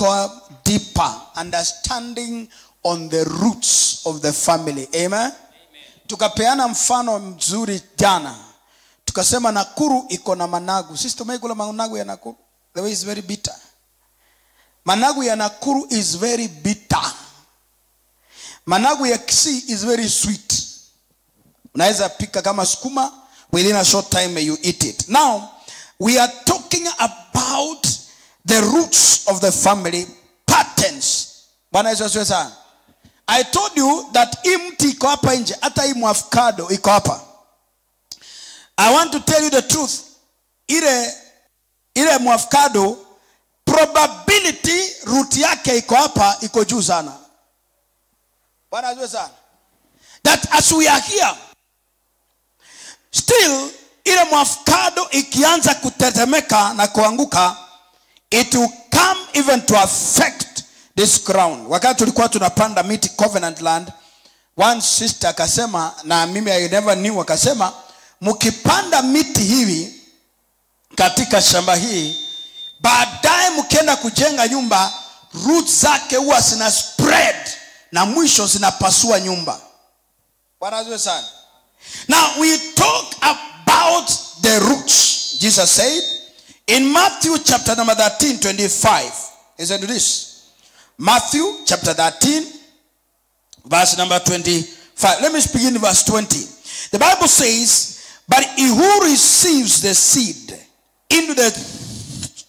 call deeper understanding on the roots of the family. Amen. Tukapeana mfano mzuri jana. Tukasema Nakuru iko na managu. Sisi tumekula managu ya Nakuru. The way is very bitter. Managu ya Nakuru is very bitter. Managu ya Kisii is very sweet. Unaweza pika kama sukuma, within a short time you eat it. Now, we are talking about the roots of the family, patterns. Bwana Yesu asifiwe sana. I told you that mti iko hapa nje, hata hii avocado iko hapa. I want to tell you the truth. Ile avocado probability root yake iko hapa iko juu sana. Bwana asifiwe sana. That as we are here, still ile avocado ikianza kutetemeka na kuanguka, it will come even to affect this ground. Wakati tulikuwa tunapanda miti Covenant Land, one sister akasema, na mimi I never knew, akasema mkipanda miti hivi katika shamba hii, baadaye mkienda kujenga nyumba, roots zake huwa zina spread na mwisho zinapasua nyumba. Bwana asifiwe sana. Now we talk about the roots. Jesus said in Matthew chapter number 13:25. Listen to this. Matthew chapter 13 verse number 25. Let me begin verse 20. The Bible says, but he who receives the seed into the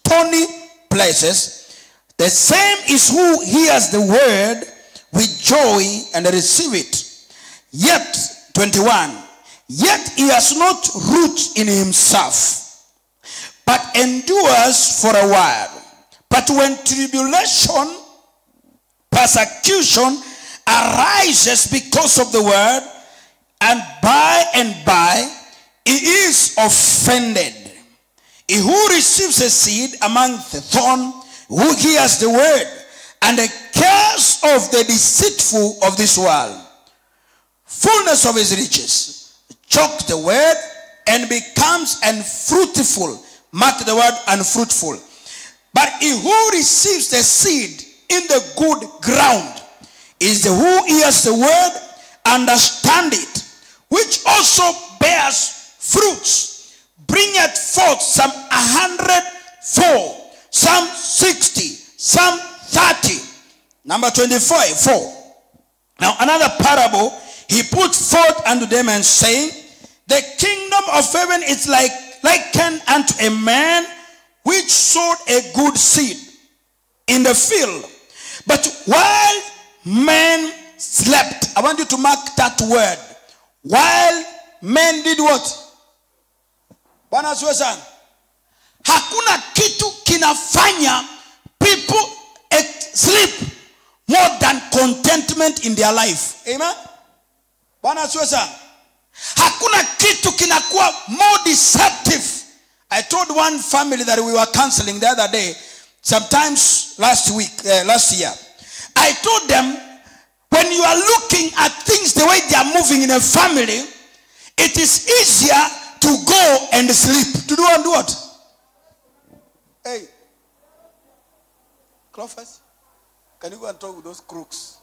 thorny places, the same is who hears the word with joy and receive it. Yet, 21, yet he has not root in himself, but endures for a while. But when tribulation, persecution arises because of the word, and by he is offended. He who receives a seed among the thorn, who hears the word, and the cares of the deceitful of this world, fullness of his riches, choke the word, and becomes unfruitful. Mark the word unfruitful. But he who receives the seed in the good ground is the who hears the word, understand it, which also bears fruits, bringeth forth some 100-fold, some 60, some 30. Number 25, 4. Now another parable he put forth unto them, and saying, the kingdom of heaven is likened unto a man which sowed a good seed in the field. But while men slept, I want you to mark that word. While men did what? Bwana asifiwe sana. Hakuna kitu kinafanya people sleep more than contentment in their life. Amen. Bwana asifiwe sana. Hakuna kitu kinakuwa more deceptive. I told one family that we were counseling the other day, sometimes last year. I told them, when you are looking at things the way they are moving in a family, it is easier to go and sleep. To do and do what? Hey, Crawford, can you go and talk with those crooks?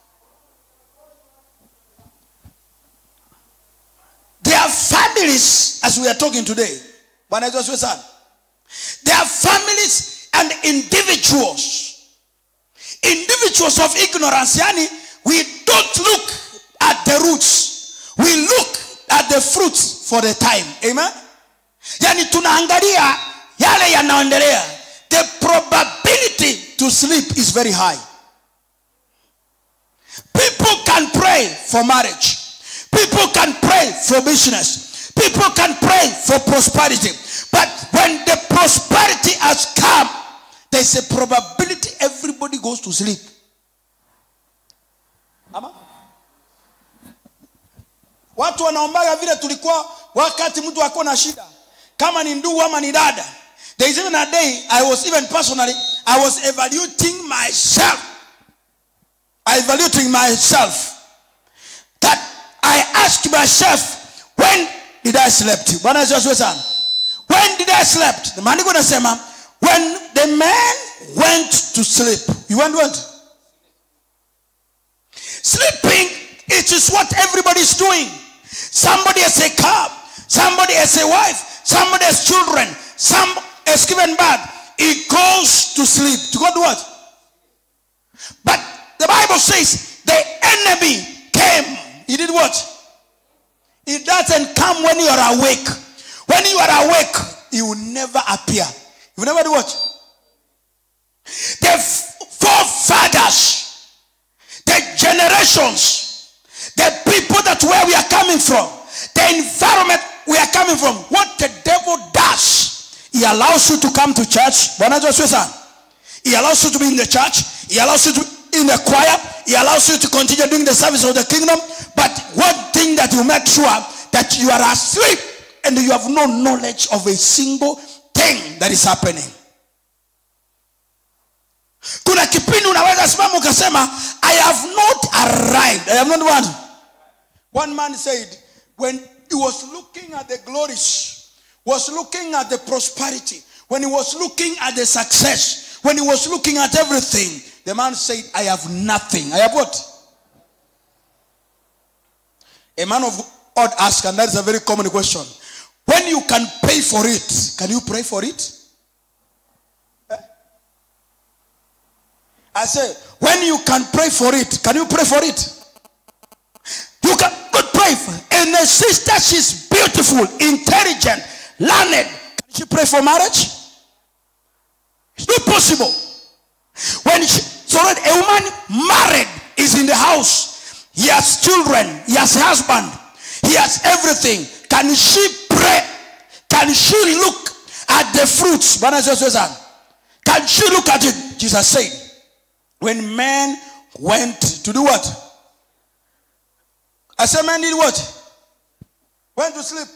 There are families, as we are talking today. There are families and individuals. Individuals of ignorance. Yani, we don't look at the roots. We look at the fruits for the time. Amen. Yani tunaangalia yale yanaendelea. The probability to sleep is very high. People can pray for marriage. People can pray for business. People can pray for prosperity. But when the prosperity has come, there's a probability everybody goes to sleep. Ama? Watu wanaombaga vile tulikuwa wakati mtu ako na shida. Kama ni ndugu ama ni dada. There is even a day I was evaluating myself. That I asked myself, when did I sleep? When did I sleep? The man is going to say, when the man went to sleep. You went what? Sleeping, it is what everybody's doing. Somebody has a car, somebody has a wife, somebody has children, some has given birth. He goes to sleep. To go to what? But the Bible says the enemy came. He did what? He doesn't come when you are awake. When you are awake, he will never appear. He will never do what? The forefathers, the generations, the people that where we are coming from, the environment we are coming from, what the devil does, he allows you to come to church. He allows you to be in the church. He allows you to be in the choir. He allows you to continue doing the service of the kingdom. But one thing that you make sure that you are asleep and you have no knowledge of a single thing that is happening. Kuna kipindi unaweza simama ukasema, I have not arrived. I have not what? One man said, when he was looking at the glories, was looking at the prosperity, when he was looking at the success, when he was looking at everything, the man said, I have nothing. I have what? A man of God asked, and that is a very common question. When you can pay for it, can you pray for it? I say, when you can pray for it, can you pray for it? You can pray for it. And the sister, she's beautiful, intelligent, learned. Can she pray for marriage? It's not possible. When so that a woman married is in the house, he has children, he has a husband, he has everything. Can she pray? Can she look at the fruits? Can she look at it? Jesus said, when men went to do what? I said, man did what? Went to sleep.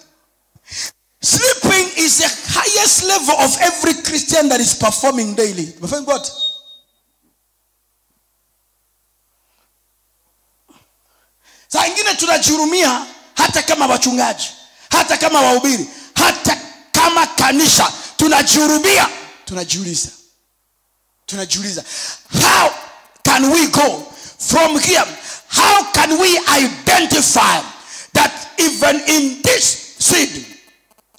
Sleeping is the highest level of every Christian that is performing daily. Performing what? Saa ingine tunajihurumia hata kama wachungaji, hata kama wahubiri, hata kama kanisa, tunajihurumia. Tunajiuliza, how can we go from here? How can we identify that even in this seed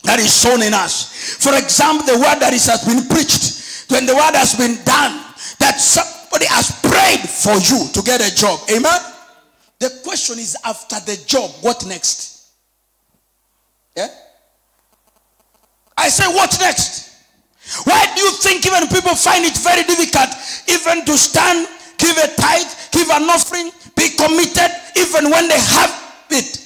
that is sown in us, for example, the word that has been preached, when the word has been done, that somebody has prayed for you to get a job, amen? The question is, after the job, what next? Yeah? I say, what next? Why do you think even people find it very difficult even to stand, give a tithe, give an offering, be committed even when they have it?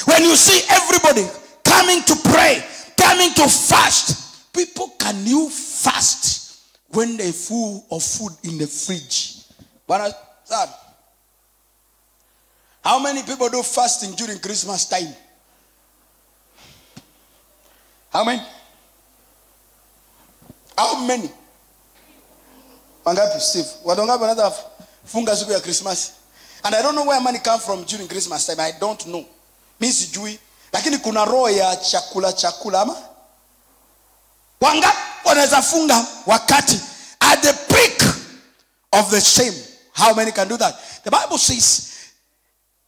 When you see everybody coming to pray, coming to fast, people, can you fast when they're full of food in the fridge? How many people do fasting during Christmas time? How many? How many? Wangapi, Steve? Wadongapi another funga siku ya Christmas? And I don't know where money come from during Christmas time. I don't know. Mimi sijui. Lakini kuna roho ya chakula ama? Wangapi wanaweza funga wakati at the peak of the shame? How many can do that? The Bible says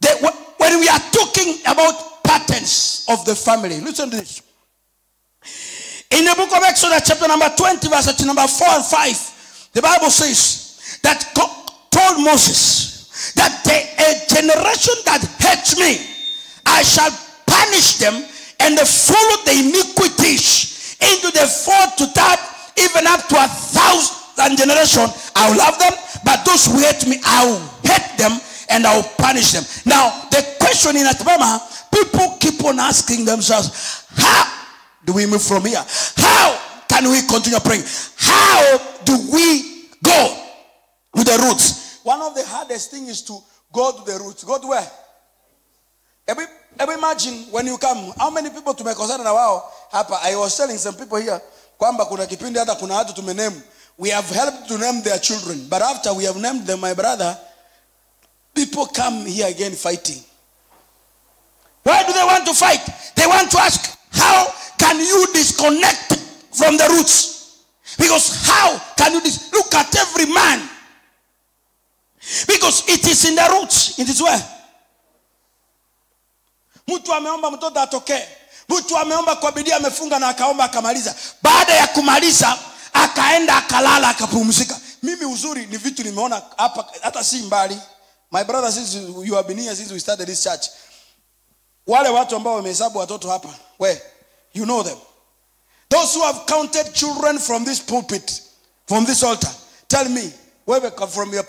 that when we are talking about patterns of the family, listen to this. In the book of Exodus chapter number 20 verse number 4 and 5, the Bible says that God told Moses that a generation that hates me, I shall punish them and follow the iniquities into the fourth to third, even up to 1,000 generation. I will love them, but those who hate me, I will hate them and I will punish them. Now, the question in Atbama, people keep on asking themselves, how do we move from here? How can we continue praying? How do we go with the roots? One of the hardest things is to go to the roots. Go to where? Imagine when you come, how many people tumekosana na wao hapa? I was telling some people here kwamba kuna kipindi hata kuna watu tumename. We have helped to name their children, but after we have named them, my brother, people come here again fighting. Why do they want to fight? They want to ask, how can you disconnect from the roots? Because how can you look at every man? Because it is in the roots. It is where? Mtu ameomba mtoto atokee. Mtu ameomba kwa bidii, amefunga na akaomba akamaliza. Baada ya kumaliza akaenda akalala akapumzika. Mimi uzuri ni vitu nimeona hapa hata si mbali. My brother, since you have been here since we started this church. Wale watu ambao wamehesabu watoto hapa, where you know them. Those who have counted children from this pulpit, from this altar, tell me, where from your